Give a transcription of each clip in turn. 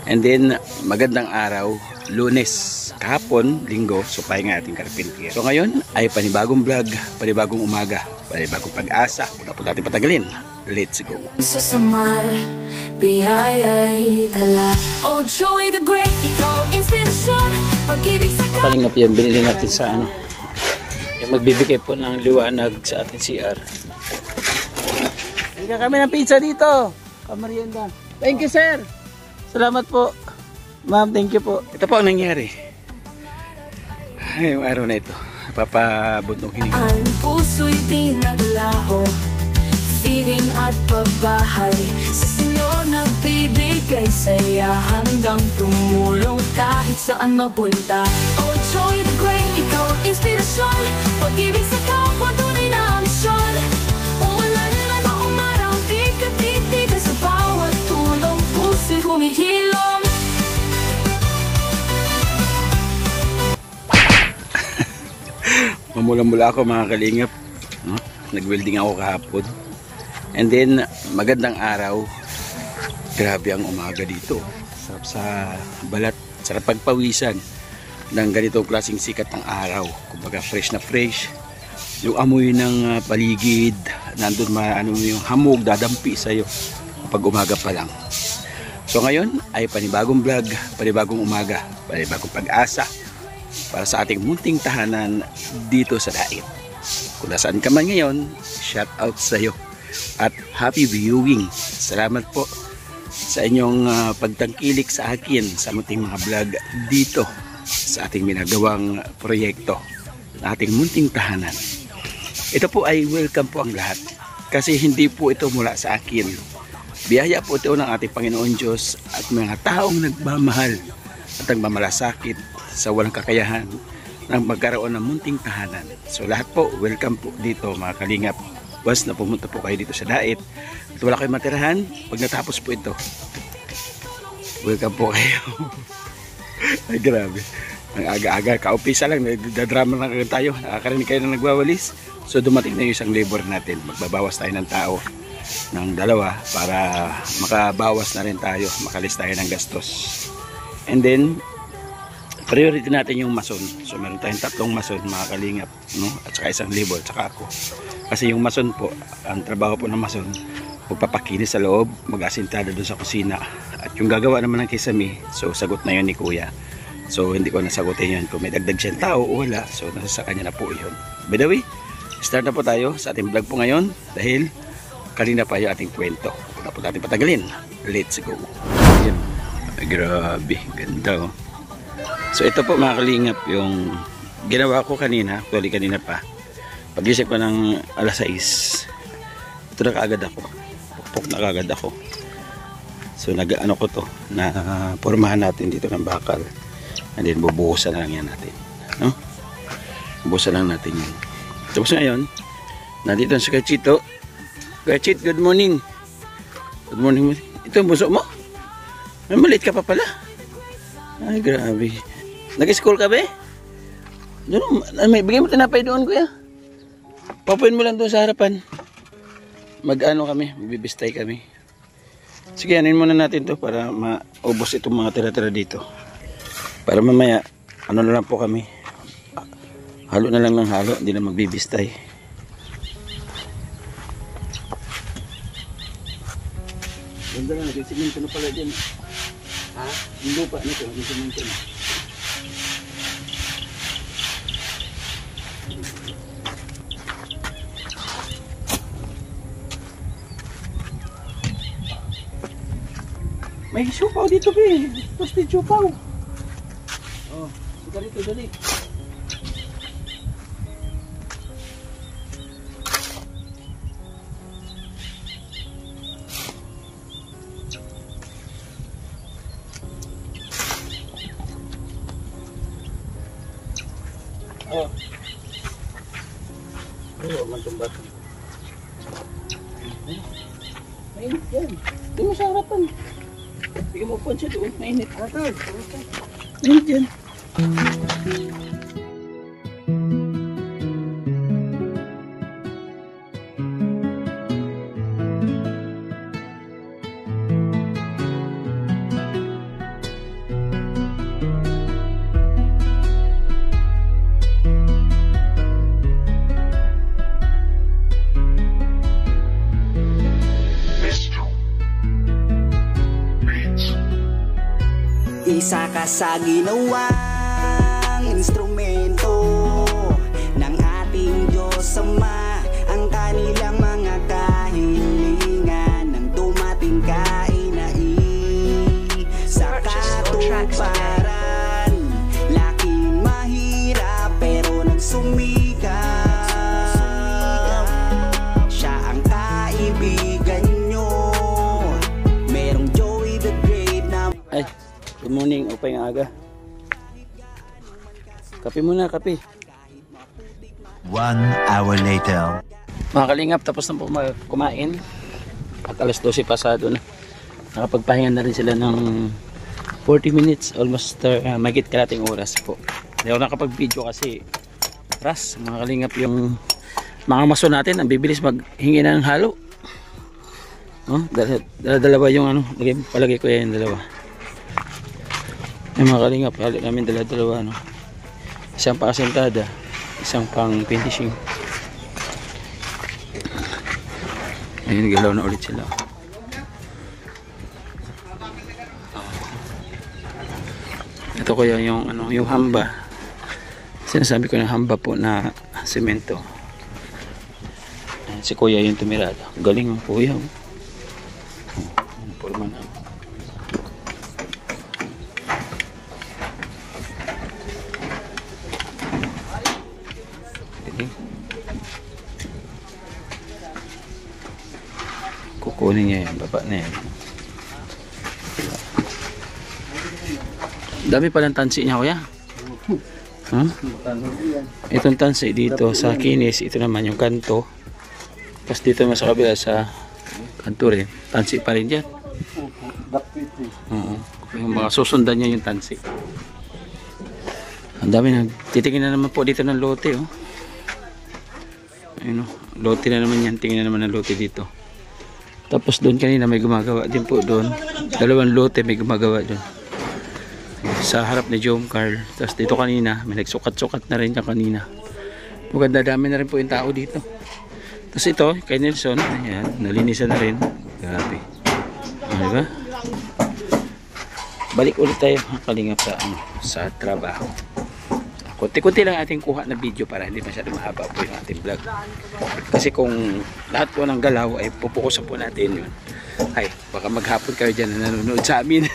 And then, magandang araw, Lunes, kahapon, Linggo, so pahinga ating karpintier. So ngayon ay panibagong vlog, panibagong umaga, panibagong pag-asa. Wala po natin patagalin. Let's go. Kalingap yan, binili natin sa ano, yung magbibigay po ng liwanag sa ating CR. Bigyan kami ng pizza dito, kamarienda. Thank you, sir. Salamat po. Ma'am, thank you po. Ito po ang nangyari. Ngayong araw na ito, papabuntukin ko. Ang puso'y pinaglaho, feeling at pagbahay, sa sinyo nagbibigay saya hanggang tumulong kahit saan mapunta. Oh Joy the Great, ikaw ang inspirasyon, pag-ibig sa kapwa tunay na misyon. Umulan man o umaraw, di ka titigan sa bawat tulong, puso'y humihilom. Mamula-mula ako mga kalingap, no? Nag-welding ako kahapon. And then, magandang araw. Grabe ang umaga dito. Sarap sa balat, sarap pagpawisan ng ganitong klaseng sikat ng araw. Kumbaga fresh na fresh. Yung amoy ng paligid, nandun yung hamog, dadampi sa'yo kapag umaga pa lang. So ngayon ay panibagong vlog, panibagong umaga, panibagong pag-asa para sa ating munting tahanan dito sa Dait. Kung nasaan ka man ngayon, shout out sa iyo at happy viewing. Salamat po sa inyong pagtangkilik sa akin sa munting mga vlog dito sa ating minagawang proyekto na ating munting tahanan. Ito po ay welcome po ang lahat kasi hindi po ito mula sa akin. Biyaya po ito ng ating Panginoon Diyos at mga taong nagmamahal at nagmamalasakit sa walang kakayahan ng magkaroon ng munting tahanan. So lahat po, welcome po dito mga kalingap. Once na pumunta po kayo dito sa Dait at wala kayong matirahan, pag natapos po ito, welcome po kayo. Ay grabe, ang aga-aga, kaumpisa lang, nagdadrama lang tayo, nakakarinig kayo na nagwawalis. So dumating na yung isang labor natin, magbabawas tayo ng tao ng dalawa para makabawas na rin tayo, makalis tayo ng gastos. And then priority natin yung mason. So meron tayong 3 mason mga kalingap, no? At saka isang labor, saka ako. Kasi yung mason po, ang trabaho po ng mason, magpapakinis sa loob, mag-asintada doon sa kusina. At yung gagawa naman ng kisame, so sagot na yun ni kuya. So hindi ko nasagutin yun. Kung may dagdag siyang tao o wala, so nasa kanya na po yun. By the way, start na po tayo sa ating vlog po ngayon dahil kanina pa yung ating kwento. Wala po natin patagalin. Let's go. Ayan. Grabe, ganda oh. So ito po mga kalingap yung ginawa ko kanina, actually kanina pa. Pag-isip ko ng alas 6, ito na kaagad ako. Pukpok na kaagad ako. So nag-ano ko to, na pormahan natin dito ng bakal. And then bubuhusan na lang yan natin. No? Bubuhusan lang natin yan. Tapos ngayon, nandito sa Kachito. Kachit, good morning. Good morning. Ito ang buso mo? May maliit ka pa pala. Ay grabe. Nag-school ka ba? Doon, may bigay mo tinapay doon kuya. Papuin mo lang doon sa harapan. Mag-ano kami, magbibistay kami. Sige, anin muna natin to para maubos itong mga tira-tira dito. Para mamaya, ano na lang po kami. Halo na lang ng halo, hindi na magbibistay. Ganda na, nagsisimento na pala dyan. Ha? Yung lupa nito, nagsisimento na. May siupaw dito be. Toasted siupaw. Oh, suka dito dali. Oh. Oh, mantumbat. Mainit yan. Tingnan sa harapan. Bigyan mo po siya doon. Mainit. Mainit yan. Isa ka sa ginawang instrumento ng ating Diyos Ama. Ang kanilang mga kahilingan nang dumating ka inai sa katuparan. Laking mahirap pero nagsumikap. Siya ang kaibigan nyo. Merong Joey the Great na... Ay, good morning, upay ng aga. Kape muna, kape. 1 hour later. Mga kalingap, tapos na po kumain. At alas 12 pasado na. Nakapagpahinga na rin sila ng 40 minutes. Almost magit kalating oras po. Hindi ako nakapag-video kasi ras, mga kalingap, yung mga maso natin ang bibilis maghingi na ng halo. Oh, dalawa yung ano, palagay ko yan, dalawa. Yung mga kalingap, halo namin dalawa, no? Isang pang asentada, isang pang finishing. Ayun, galaw na ulit sila. Ito kaya yung ano, yung hamba. Sinasabi ko na hamba po na semento. Ayan, si kuya yung tumirada. Galing ang kuya. Ano po naman ang kukunin niya yan, baba na yan. Dami palang tansi niya, kuya. Huh? Itong tansi dito sa kinis, ito naman yung kanto. Tapos dito naman sa kabila sa kanto rin, tansi pa rin dyan. Yung mga susundan niya yung tansi. Ang dami na, titingin na naman po dito ng lote, oh. Ayun, oh. Lote na naman yan, tingin na naman ng lote dito. Tapos doon kanina may gumagawa din po doon. Dalawang lote may gumagawa doon. Sa harap ni Jom Carl. Tapos dito kanina, may nagsukat-sukat na rin dyan kanina. Maganda, dami na rin po yung tao dito. Tapos ito, kay Nelson, ayan, nalinisan na rin. Grabe. Diba? Balik ulit tayo, kalingap sa trabaho. Kunti-kunti lang ating kuha na video para hindi masyado mahaba po yung ating vlog. Kasi kung lahat po ng galaw ay pupukusan po natin yun. Ay, baka maghapon kayo dyan na nanonood sa amin.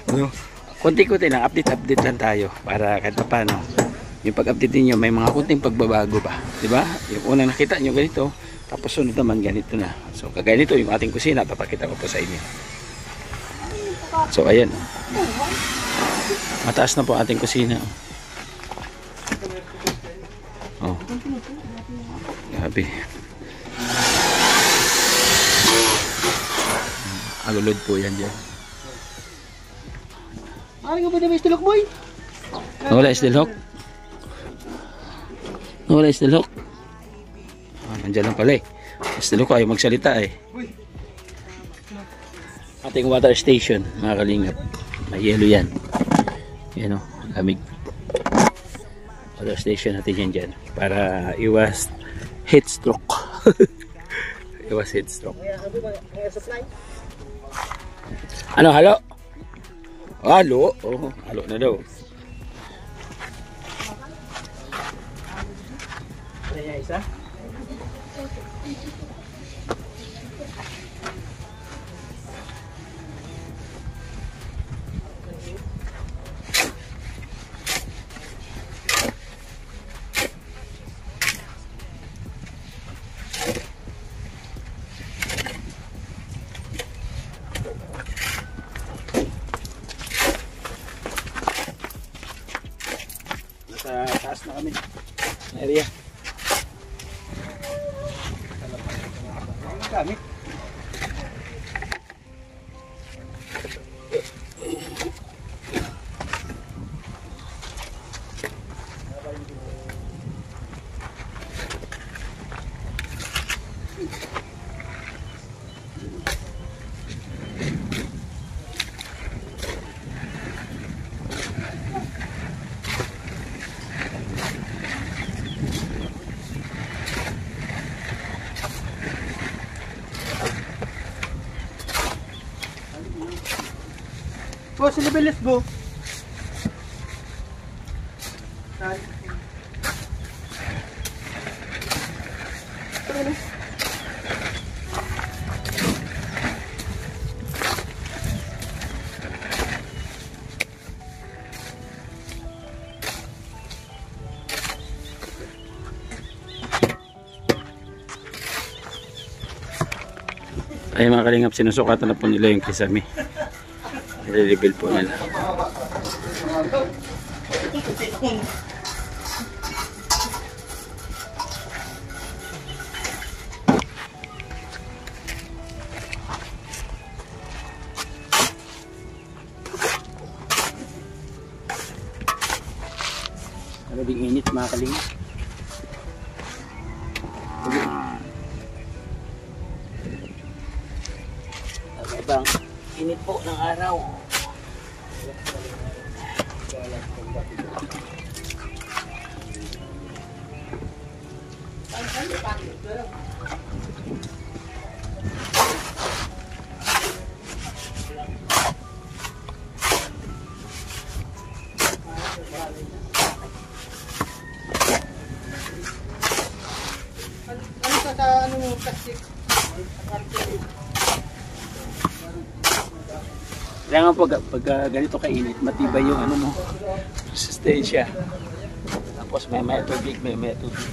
No? Kunti-kunti lang, update lang tayo para kahit pa paano. Yung pag-update niyo may mga kunting pagbabago pa. Diba? Yung unang nakita nyo ganito, tapos sunod naman ganito na. So kaganito yung ating kusina, papakita ko po sa inyo. So ayan. Mataas na po ating kusina. Oh. Grabe. Agulod po yan dyan. Ano ka ba na may stilok, boy? Nawala istilhok? Nawala istilhok? Nandiyan lang pala eh. Istilhok ayaw magsalita eh. Ating water station, mga kalingap. May yelo yan. Yan o, lamig. Water station natin yan dyan para iwas heat stroke. Iwas heat stroke. Ano, halo? Halo? Oh, halo na daw. Kaya isa? Sa taas na kami area kami. Go, Silibel, let's go. Ay mga kalingap, sinusukatan na po nila yung kisame. Nililibel po nila. Maraming init mga kalingap. Bang init po ng araw. Ano mo, plastic? Kailangan pag ganito kainit, matibay yung ano mo, resistensya. Tapos may tubig, may tubig.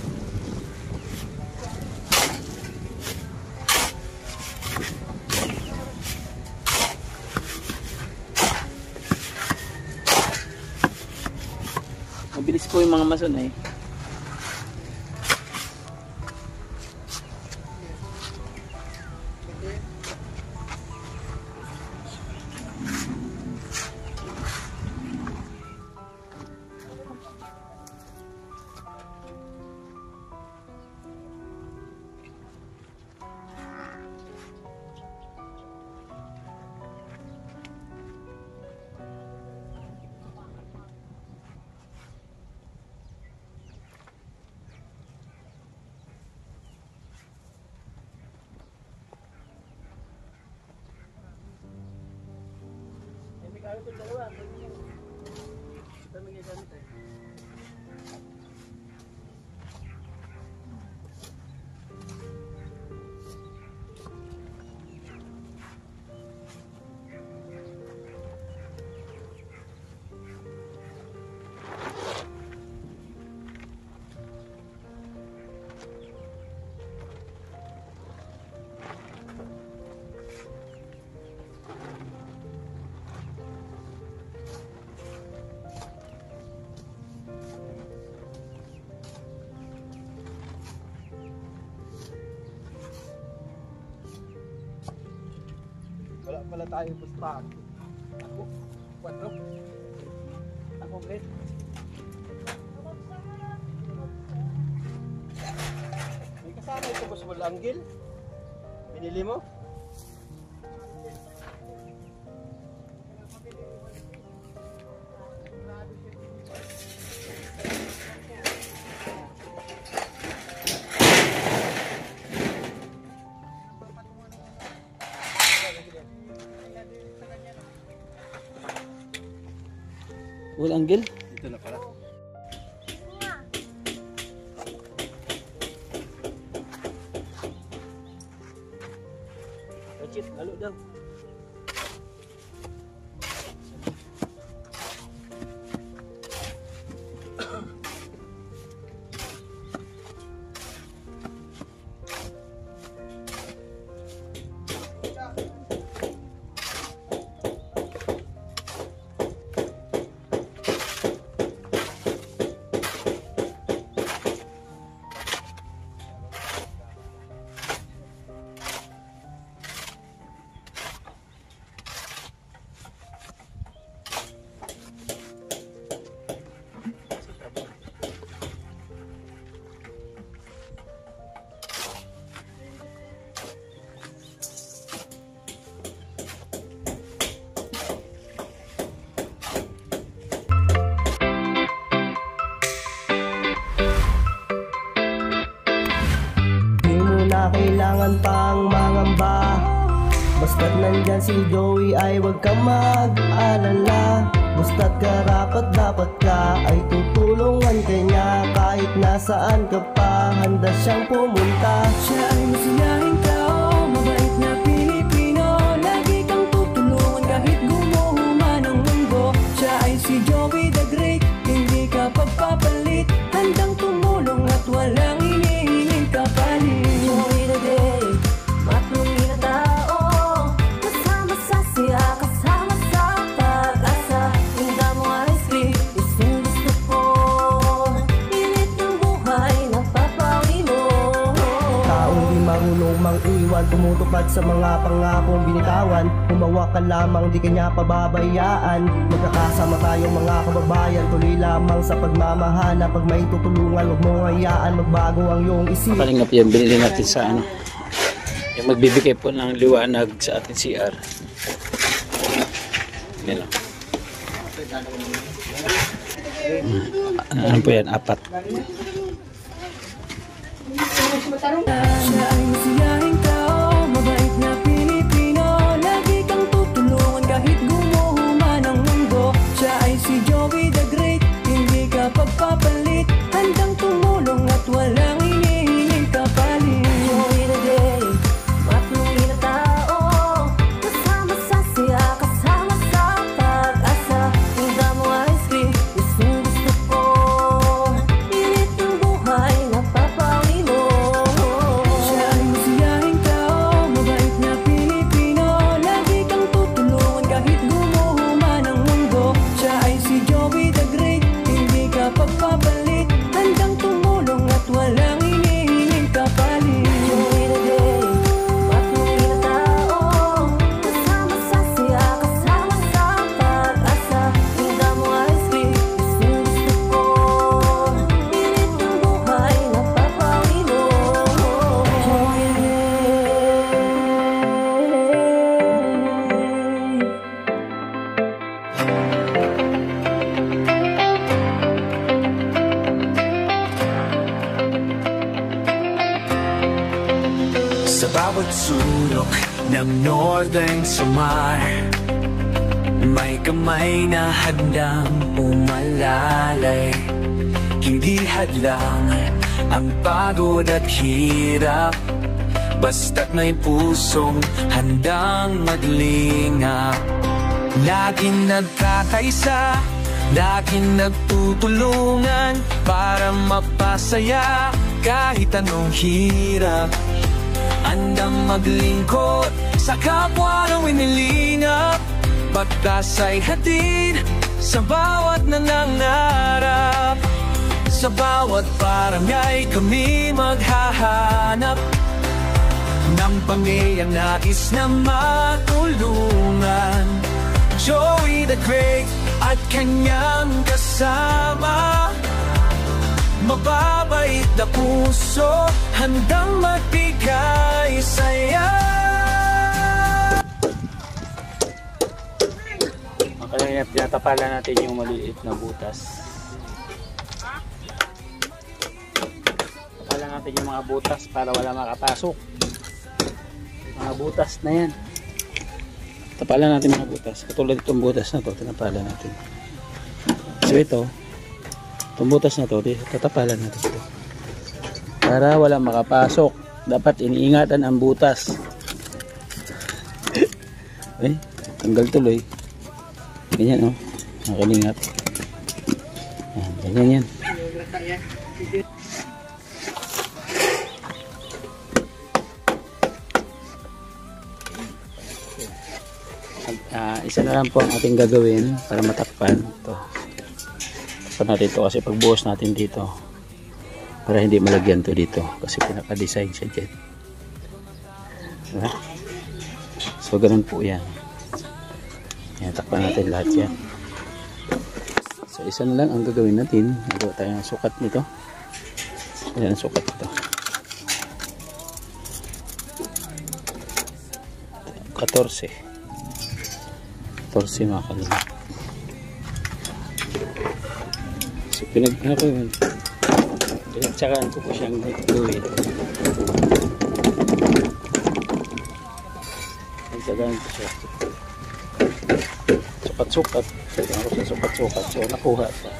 Mabilis po yung mga mason eh. Wala pala tayo pustahan. Ako, 4. Ako, Brett. May kasama ito ba sa Balanggil? Binili mo? Walang angle. Dito na pala. Kacit, halo daw. Nandyan si Joey ay huwag kang mag-alala. Basta't karapat dapat ka ay tutulungan kanya. Kahit nasaan ka pa, handa siyang pumunta. Siya ay masiyahing tao, mabait na Pilipino. Lagi kang tutulungan kahit gumuhuma ng mundo. Siya ay si Joey the Great, hindi ka pagpapalit. Handang tumulong at walang hinihiling kapalit. Joey the Great, matungi na tao. Kasama sa siya, kasama sa pag-asa. Hinda mo ay sweet, isang gusto ko. Init ng buhay, napapawi mo. Taong di marunong mang-iwan, tumutupad sa mga pangakong binitawan. Humawa ka lamang, di kanya pababayaan. Magkakasama tayong mga kababayan, tuloy lamang sa pagmamahala. Pag may tutulungan, huwag mong hayaan magbago ang iyong isip. Kalingap yan, binili natin sa ano, yung magbibigay po ng liwanag sa ating CR. Yan lang. Ano po yan? 4. Siya ay masiyahing tao, mabait na Pilipino. Lagi kang tutulungan kahit gumuhuma ng mundo. Siya ay si Joey the Great, hindi ka pagpapalit. Handang tumulong at walang hinihiling kapalit. Joey the Great, matungi na tao. Kasama sa siya, kasama sa pag-asa. Hinda mo ay sweet, isang gusto ko. Init ng buhay, napapawi mo. Siya ay masiyahing tao, mabait na Pilipino. Lagi kang tutulungan kahit gumuhuma ng mundo. Siya ay si Joey the Great, hindi ka pagpapalit. Handang tumulong at walang hinihiling kapalit. Joey the Great, matungi na tao. Kasama sa siya, kasama sa pag-asa. Hinda mo ay sweet, isang gusto ko. Init ng buhay, napapawi mo. Joey the Sa bawat sulok ng Northern Samar, may kamay na handang umalalay. Hindi hadlang ang pagod at hirap, basta't may pusong handang maglingap. Laging nagkakaisa, laging nagtutulungan para mapasaya kahit anong hirap. Handang maglingkod sa kapwa ng winilingap. Pagtas ay hatid sa bawat nangangarap. Sa bawat barangay kami maghahanap ng pamilyang nais na matulungan. Joey the Great at kanyang kasama, mababait na puso, handang magbigay saya. Kaya pinatapalan natin yung maliit na butas. Tapalan natin yung mga butas para wala makapasok. Mga butas na yan. Tapalan natin mga butas. Katulad itong butas na to, tinapalan natin. So ito, itong butas na to, tatapalan natin ito. Para wala makapasok. Dapat iniingatan ang butas. Ay, tanggal tuloy. Ganyan, oh. Nakalingat. Ganyan yan. Isa na lang po ang ating gagawin para matakpan. Ito. Takpan natin ito kasi pagbuhos natin dito para hindi malagyan to dito kasi pinaka-design siya dyan. Diba? So, ganun po yan. Yan, takpan natin lahat yan. So, isa na lang ang gagawin natin. Nagawa tayo ng sukat nito. Ayan ang sukat nito. 14 mga kalingap. So, pinagtsakaan ko po siyang gawin. Nagsagaan ko siya. Sukat-sukat. Tignan ko siya sukat-sukat. So nakuha siya.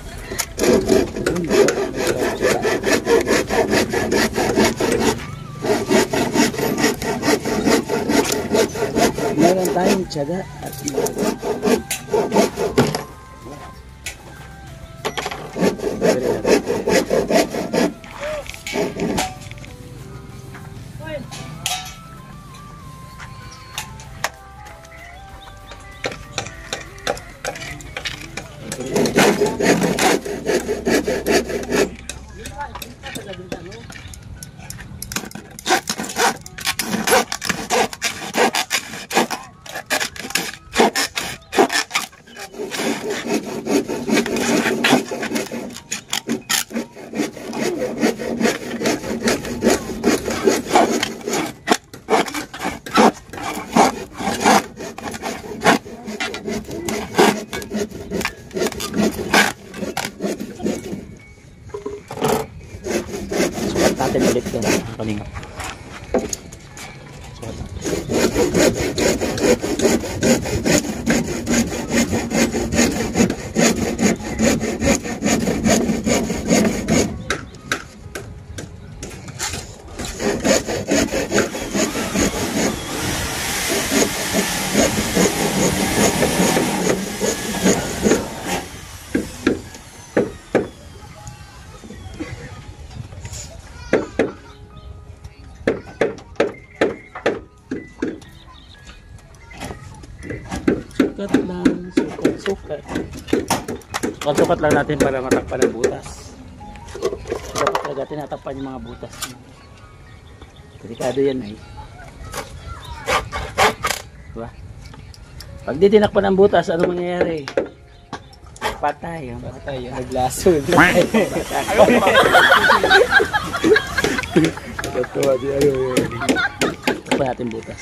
Meron tayong tiyaga at natin ulit yan kanina. Sukat lang, sukat. Sukat lang natin para matakpan ang butas. Dapat talaga tinatakpan yung mga butas. Delikado yan eh. Diba? Pag di tinakpan ang butas, ano mangyayari? Patay. Patay yung naglason. Takpan natin butas.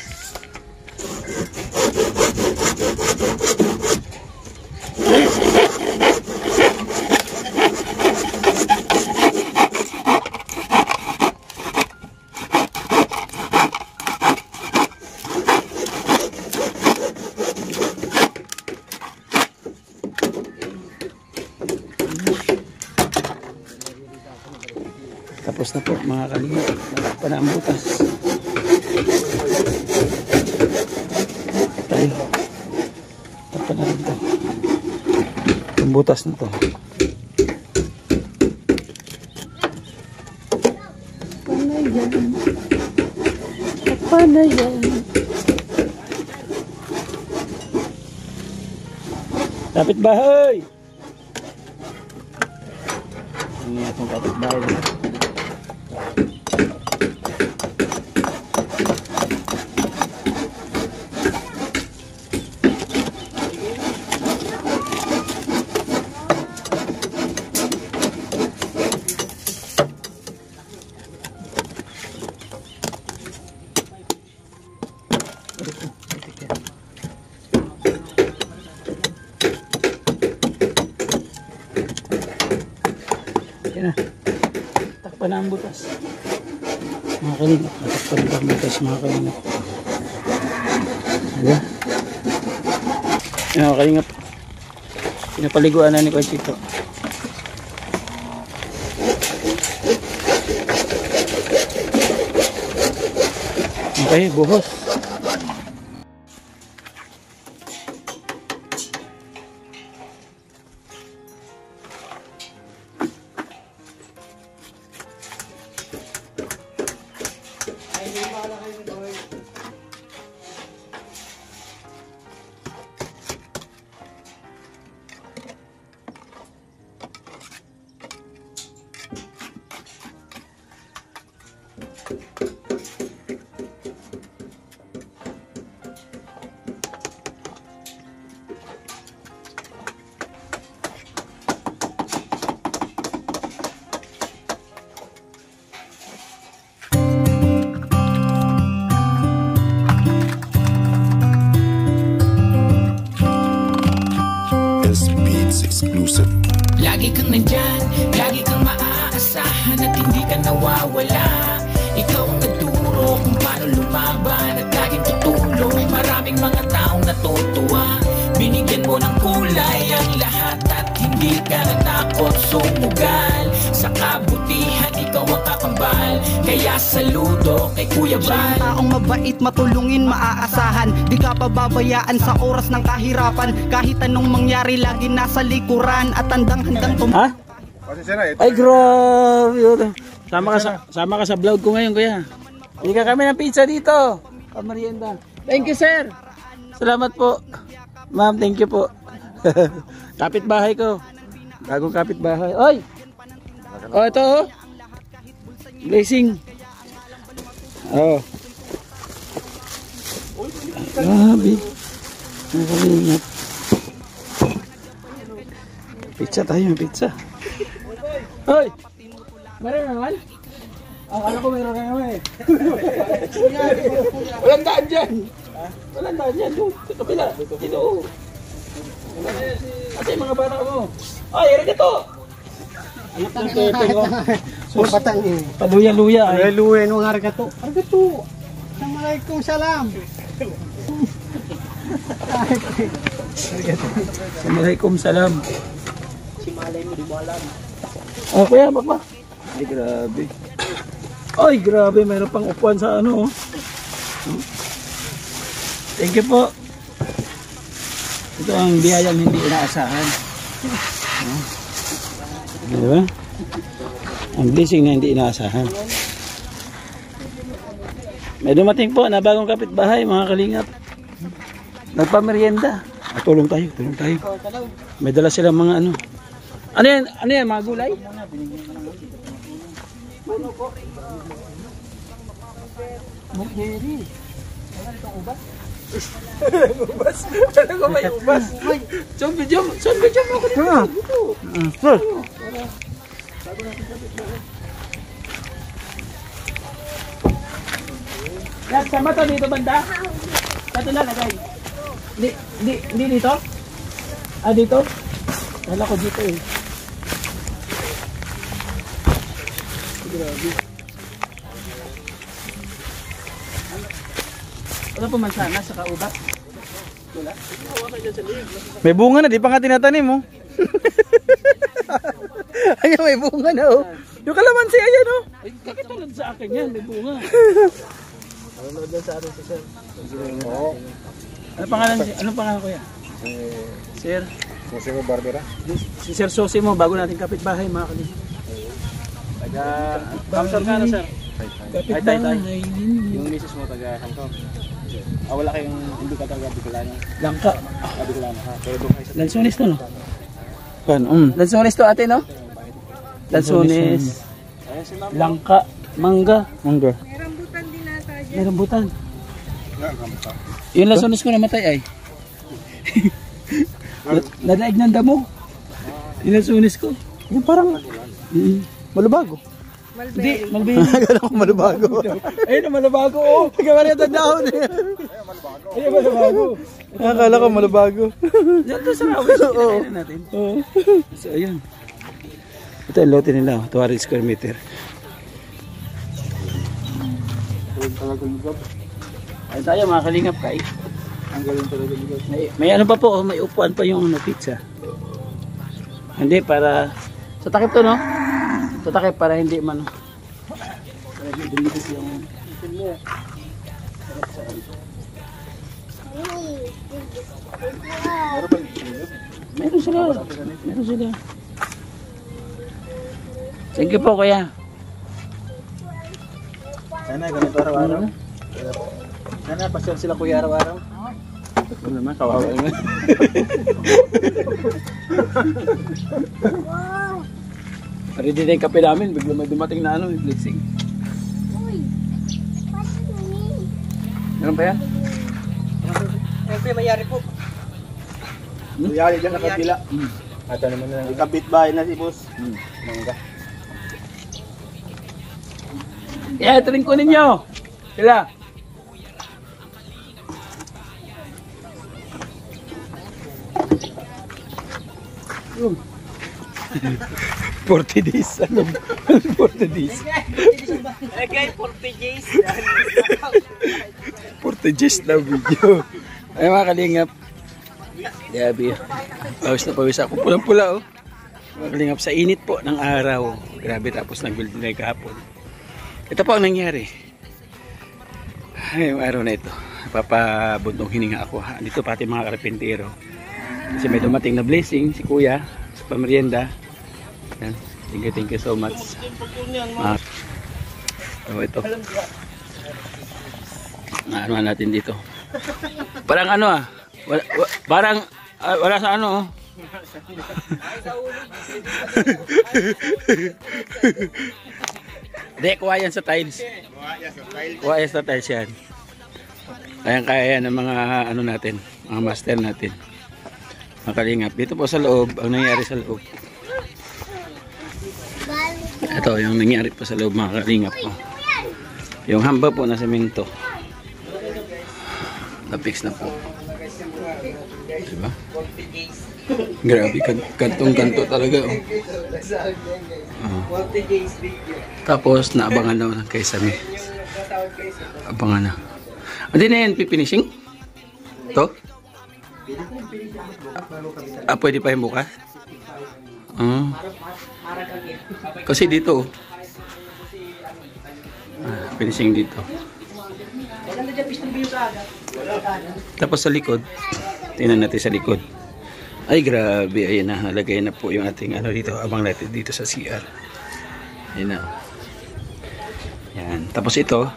Tapos na po mga kalinga, natakpan na ang butas. Tayo, takpan na rin ito. Ang butas na ito. Takpan na yan. Kapit bahay! Ang atong kapit bahay na. Yan na. Takpan na ang butas. Mga kalingap. Takpan na ang butas mga kalingap. Diba? Yan mga kalingap. Pinapaliguan na ni Conchito. Okay, buhos. Exclusive. Lagi kang nandyan, lagi kang maaasahan at hindi ka nawawala. Ikaw ang nagturo kung paano lumaban at laging tutulong. Marami maraming mga taong natutuwa. Binigyan mo ng kulay ang lahat at hindi ka natakot sumugal. Sa kabutihan ikaw ang kakambal, kaya saludo kay Kuya Bal. Taong mabait, matulungin, maaasahan, di ka pababayaan sa oras ng kahirapan. Kahit anong mangyari, lagi nasa likuran at handang-handang Ha? Ay, grabe. Sama ka sa vlog ko ngayon, kuya. Hindi ka kami ng pizza dito. Pamarienda. Thank you, sir. Salamat po. Ma'am, thank you po. Kapitbahay ko. Bagong kapitbahay. Oy! Oh, ito oh. Blessing. Oh. Grabe. Nakalingat. Pizza tayo, pizza. Hoy! Meron naman? Akala ko meron ka naman eh. Walang daan dyan. Walang daan dyan. Dito pila. Dito. Ate yung mga bata mo. Ay, erga to. Anak ng tete ko. Sumpatan eh. Paluya-luya ay. Luya nung harga to. Harga to. Assalamualaikum salam. Assalamualaikum salam. Si Malay mo, di mo alam. Oh, kuya, bakba. Ay, grabe. Ay, grabe. Mayroon pang upuan sa ano. Thank you po. Ito ang biyayang hindi inaasahan. Diba? Ang blessing na hindi inaasahan. May dumating po na bagong kapitbahay, mga kalingap. Nagpamerienda. Tulong tayo, tulong tayo. May dala silang mga ano. Ano yan, mga gulay? Mukheri. Wala itong ubas? Ubas? Ano ko may ubas? Son video mo ako dito. Yan, sama to dito banda? Dito na lagay. Hindi dito? Ah, dito? Wala ko dito eh. Grabe. Wala po mansana sa kaubat? Wala? May bunga na, di pa nga tinatanim mo. Ayan, may bunga na oh. Yung kalamansi, ayan oh. Ay, kakatulad sa akin yan, may bunga. Ano dyan sa atin si Sir? Anong pangalan ko yan? Sir? Sosimo Barbera? Si Sir Sosimo, bago natin kapitbahay mga kanina. Kamsal ka na Sir? Kapitbahay. Yung misis mo taga Hangkong. Wala kayong hindi ka taga Bicolano. Langka. Bicolano ha. Pero doon kayo sa Lansones to no? Lansones to ate no? Lansones. Langka. Mangga. May rambutan din nata dyan. May rambutan. Yung lansones ko namatay ay. Nadaig ng damo. Yung lansones ko. yung parang malubago. Hindi, malbini. Akala ko malubago. Ayun na malubago oh. Kaya na dahon eh. Ayun malubago. Akala ko malubago. Yan to sa rawis. Kinain natin. So ayun. Ito ang lote nila. 200 square meter. Ay tayo mga kalingap kay. Ang galing talaga nito. May ano pa po, may upuan pa yung pizza. Hindi para sa takip to no? Sa takip para hindi man para hindi dumidis yung meron sila. Meron sila. Thank you po kuya. Sana ganito araw-araw. Sana pasyal sila kuya araw-araw. Ito naman, kawawa naman. Ready na yung kape namin, bigla may dumating na ano, yung blessing. Meron pa yan? Siyempre mayari po. Mayari dyan sa kabila. At ano naman na. Ikabit bahay na si boss. Mangga. Yeah, ito rin kunin nyo. Sila. Yung 40 days. Ano? 40 days. Okay, 40 days. 40 days na video. Ay mga kalingap. Grabe. Pawis na pawis ako. Pulang-pula oh. Mga kalingap sa init po ng araw. Grabe tapos nag-build na kahapon. Ito po ang nangyari. Ay, yung araw na ito. Papabuntong hininga ako. Dito pati mga karpentero. Kasi may dumating na blessing si Kuya sa pamerienda. Yan. Thank you so much. Ito. Ano natin dito? Parang ano ah. Parang wala sa ano oh. Hindi, kuha yan sa tiles. Kuha yan sa tiles yan. Kaya yan ng mga ano natin, mga master natin. Mga kalingap. Dito po sa loob, ang nangyari sa loob. Ito, yung nangyari po sa loob mga kalingap. Oh. Yung hamba po na semento. Na-fix na po. Diba? Grabe, kantong-kanto talaga. Oh. Tapos, naabangan daw ng Kaysami. Abangan na. Hindi na yan, pipinishing? Ito? Pwede pa yung bukas? Kasi dito, finishing dito. Tapos sa likod, tingnan natin sa likod. Ay grabe, ayan na, nalagay na po yung ating ano dito, abang natin dito sa CR. Ayan na. Yan. Tapos ito,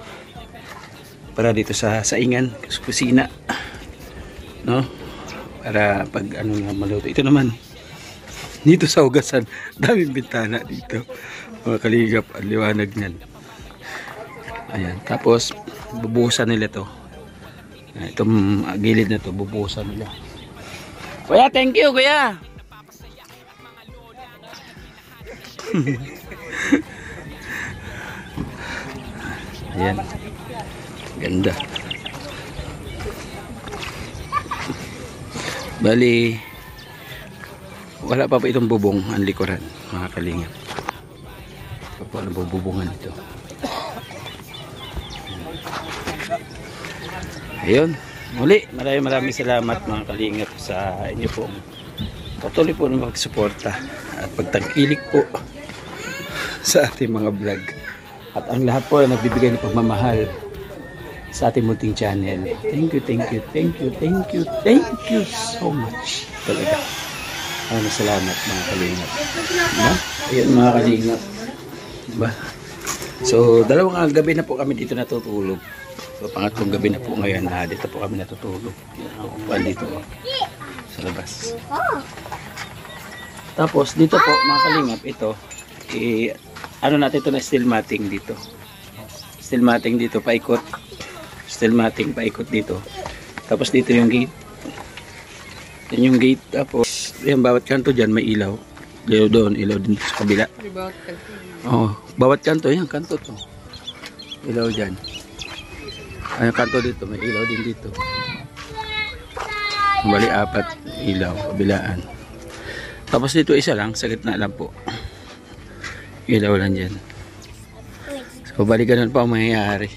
para dito sa saingan, kusina. No? Para pag ano nga maluto. Ito naman, dito sa hugasan, daming bintana dito. Mga kalingap, ang liwanag niyan. Ayan. Tapos, bubuhusan nila to. Itong gilid na to, bubuhusan nila. Kuya, thank you, kuya. Ayan. Ganda. Bali, wala pa itong bubong ang likuran, mga kalingap. Pa po ang bubungan ito. Ayun. Muli, maraming salamat mga kalingap sa inyo po. Patuloy po na magsuporta at pagtangkilik po sa ating mga vlog. At ang lahat po na nagbibigay ng pagmamahal sa ating munting channel. Thank you so much. Talaga. Maraming salamat mga kalingap. Diba? Ayun mga kalingap. Diba? So, dalawang gabi na po kami dito natutulog. So, pangatlong gabi na po ngayon na dito po kami natutulog. Dito sa labas. Tapos dito po mga kalingap, ito ano natin ito na steel matting dito. Steel matting dito paikot. Steel matting paikot dito. Tapos dito yung gate. Yan yung gate. Tapos yung bawat kanto dyan may ilaw. Ilaw doon, ilaw din sa kabila. Oh, bawat kanto, yan kanto to. Ilaw dyan. Ay, kanto dito, may ilaw din dito. Bali, 4 ilaw, kabilaan. Tapos dito isa lang, sa gitna lang po. Ilaw lang dyan. So, bali ganun pa ang mangyayari.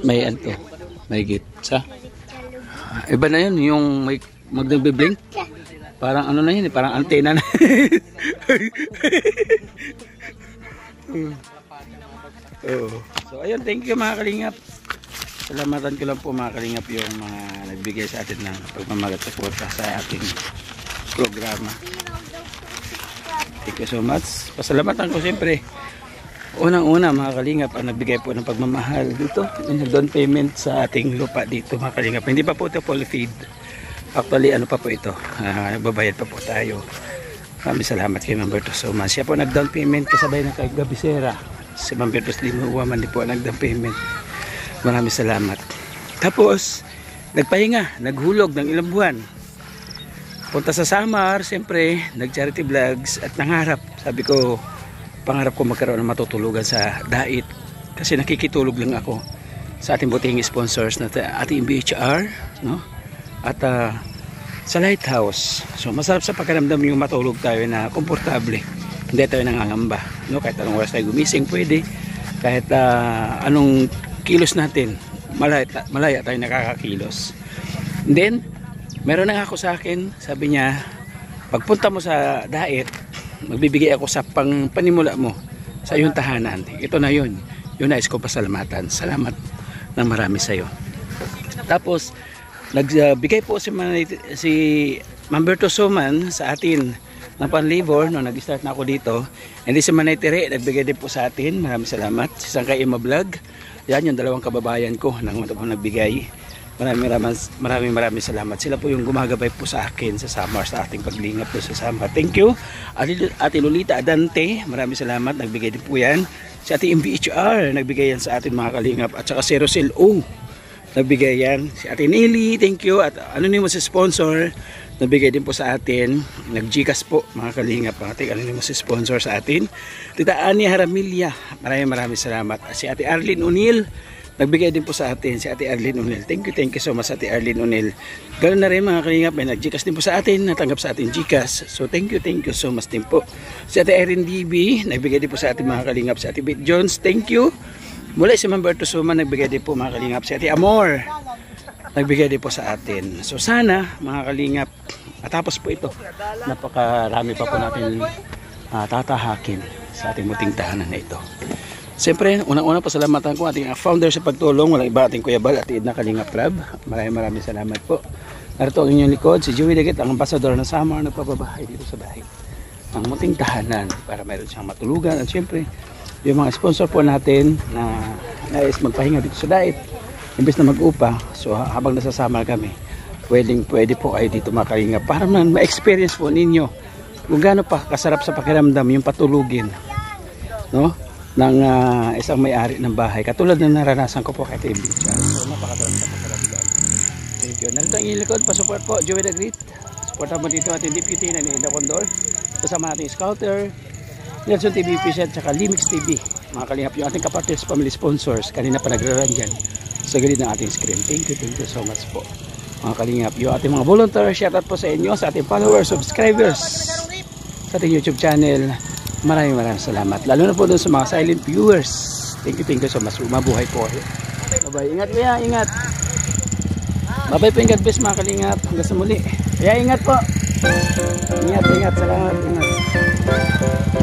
May anto, may gate. Sa? Iba na yun, yung may magnabiblink. Parang ano na yun, parang antena na. So, ayun, thank you mga kalingap. Salamatan ko lang po mga kalingap yung mga nagbigay sa atin ng pagmamagat sa suporta sa ating programa. Thank you so much. Pasalamatan ko siyempre. Unang-una mga kalingap ang nagbigay po ng pagmamahal dito. Yung down payment sa ating lupa dito mga kalingap. Hindi pa po ito full feed. Actually ano pa po ito. Babayad pa po tayo. Maraming salamat kay Ma'am Bertos so much. Siya po nag-down payment kasabay ng kay Gabisera. Si Ma'am Bertos Limuwaman din po nag-down payment. Maraming salamat. Tapos, nagpahinga, naghulog ng ilang buwan. Punta sa Samar, siyempre, nag-charity vlogs at nangarap. Sabi ko, pangarap ko magkaroon ng matutulugan sa Dait. Kasi nakikitulog lang ako sa ating butihing sponsors na ating BHR, no? At sa Lighthouse. So, masarap sa pagkaramdam yung matulog tayo na komportable. Hindi tayo nangangamba. No? Kahit anong oras tayo gumising, pwede. Kahit anong kilos natin malaya tayo nakakakilos And then, meron na ako sa akin, sabi niya, pagpunta mo sa diet, magbibigay ako sa panimula mo sa iyong tahanan. Ito na yun. Yun nais ko pasalamatan. Salamat ng marami sa iyo. Tapos, nagbigay po si Mamberto Suman sa atin ng panlibor nung nag-start na ako dito. And then si Manay Tere, nagbigay din po sa atin. Maraming salamat. Si Sangkay Ima Vlog. Yan yung dalawang kababayan ko nang nagbigay. Maraming salamat. Sila po yung gumagabay po sa akin sa Samar, sa ating paglingap po sa Samar. Thank you. Ate Lolita Adante, maraming salamat. Nagbigay din po yan. Si Ate MVHR, nagbigay yan sa atin mga kalingap. At saka si Rosel O, nagbigay yan. Si Ate Nelly, thank you. At anonymous sponsor, nagbigay din po sa atin. Nag-Gcash po mga kalingap. Ating anonymous sponsor sa atin. Tita Ania Haramilya, maraming salamat. At si Ate Arlene O'Neill, nagbigay din po sa atin, si Ate Arlene O'Neill. Thank you so much Ate Arlene O'Neill. Ganoon na rin mga kalingap, may nag-Gcash din po sa atin, natanggap sa atin Gcash. So thank you so much din po. Si Ate Erin DB, nagbigay din po sa atin mga kalingap. Si Ate Beth Jones, thank you. Mula si Mamberto Suman, nagbigay din po mga kalingap. Si Ate Amor, nagbigay din po sa atin. So sana mga kalingap, matapos po ito, napakarami pa po natin tatahakin sa ating muting tahanan na ito. Siyempre, unang-una pasalamatan ko ating founder sa pagtulong, walang iba ating Kuya Bal at Edna Kalingap Club. Maraming salamat po. Narito ang inyong likod, si Joey Daggett, ang ambasador ng Samar, nagpapabahay dito sa bahay. Ang muting tahanan para mayroon siyang matulugan. At siyempre, yung mga sponsor po natin na nais magpahinga dito sa diet, imbes na mag-upa, so habang nasa Samar kami, pwede po kayo dito makalingap para ma-experience po ninyo kung gaano pa kasarap sa pakiramdam yung patulugin, no? Ng isang may-ari ng bahay katulad ng naranasan ko po kay TV Char. So napakasarap sa pakiramdam. Thank you. Narito ang inyong likod, pasupport po Joey the Great. Supportan mo dito ating deputy na ni Ida Condor, kasama nating Scouter, Nelson TV Official, tsaka Limix TV. Mga kalingap yung ating kapartners, family sponsors, kanina pa nagraran dyan sa gilid ng ating screen. Thank you so much po mga kalingap. Yung ating mga volunteers, shoutout po sa inyo, sa ating followers, subscribers sa ating YouTube channel. Maraming salamat. Lalo na po doon sa mga silent viewers. Thank you so much. Mabuhay po. Bye-bye. Ingat kuya, ingat. Bye-bye po, ingat best mga kalingap. Hanggang sa muli. Kaya ingat po. Ingat. Salamat.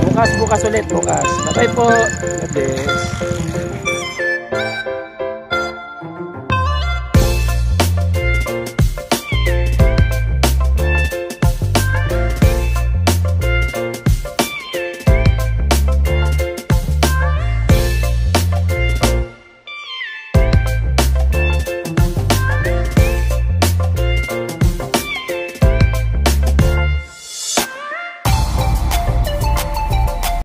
Ingat. Bukas ulit. Bye-bye po. God bless.